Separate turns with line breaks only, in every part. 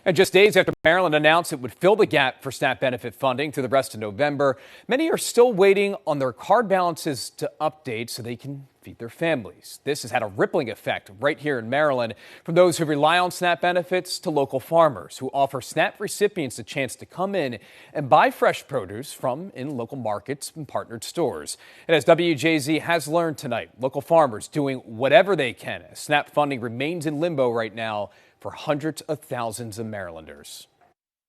And just days after Maryland announced it would fill the gap for SNAP benefit funding through the rest of November, many are still waiting on their card balances to update so they can feed their families. This has had a rippling effect right here in Maryland, from those who rely on SNAP benefits to local farmers who offer SNAP recipients a chance to come in and buy fresh produce from in local markets and partnered stores. And as WJZ has learned tonight, local farmers doing whatever they can as SNAP funding remains in limbo right now for hundreds of thousands of Marylanders.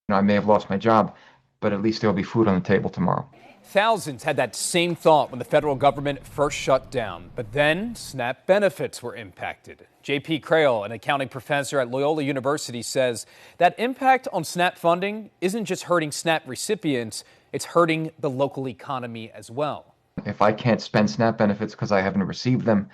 I may have lost my job, but at least there'll be food on the table tomorrow.
Thousands had that same thought when the federal government first shut down, but then SNAP benefits were impacted. J.P. Crail, an accounting professor at Loyola University, says that impact on SNAP funding isn't just hurting SNAP recipients, it's hurting the local economy as well.
If I can't spend SNAP benefits because I haven't received them,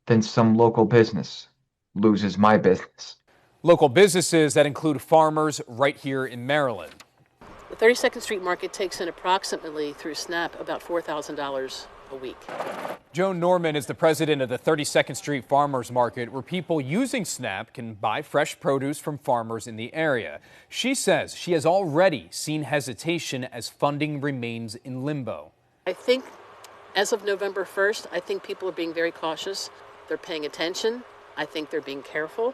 then some local business loses my business.
Local businesses that include farmers right here in Maryland.
The 32nd Street Market takes in approximately, through SNAP, about $4,000 a week.
Joan Norman is the president of the 32nd Street Farmers Market, where people using SNAP can buy fresh produce from farmers in the area. She says she has already seen hesitation as funding remains in limbo.
I think as of November 1st, I think people are being very cautious. They're paying attention. I think they're being careful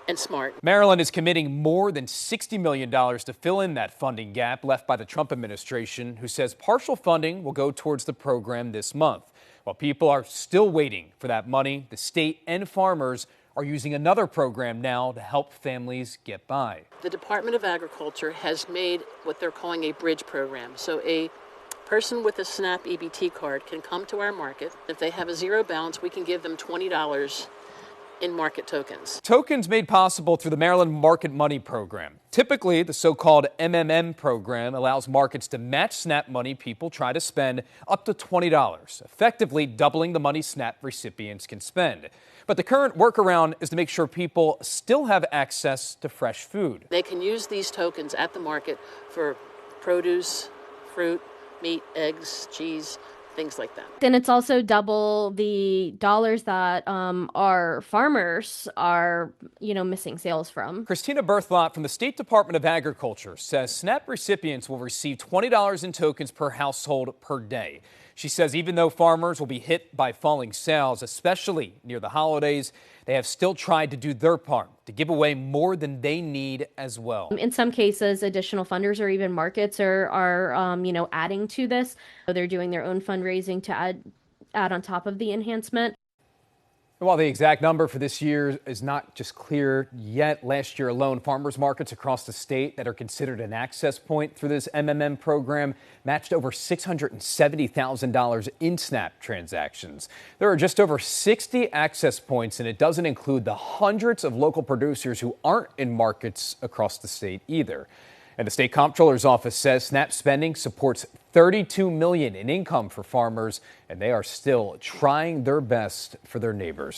and smart.
Maryland is committing more than $60 million to fill in that funding gap left by the Trump administration, who says partial funding will go towards the program this month. While people are still waiting for that money, the state and farmers are using another program now to help families get by.
The Department of Agriculture has made what they're calling a bridge program. So a person with a SNAP EBT card can come to our market. If they have a zero balance, we can give them $20 in market tokens.
Tokens made possible through the Maryland Market Money Program. Typically, the so-called MMM program allows markets to match SNAP money people try to spend up to $20, effectively doubling the money SNAP recipients can spend. But the current workaround is to make sure people still have access to fresh food.
They can use these tokens at the market for produce, fruit, meat, eggs, cheese, things like that.
Then it's also double the dollars that our farmers are, missing sales from.
Christina Berthlot from the State Department of Agriculture says SNAP recipients will receive $20 in tokens per household per day. She says even though farmers will be hit by falling sales, especially near the holidays, they have still tried to do their part to give away more than they need as well.
In some cases, additional funders or even markets are adding to this. They're doing their own fundraising to add on top of the enhancement.
While the exact number for this year is not just clear yet, last year alone, farmers markets across the state that are considered an access point through this MMM program matched over $670,000 in SNAP transactions. There are just over 60 access points, and it doesn't include the hundreds of local producers who aren't in markets across the state either. And the state comptroller's office says SNAP spending supports $32 million in income for farmers, and they are still trying their best for their neighbors.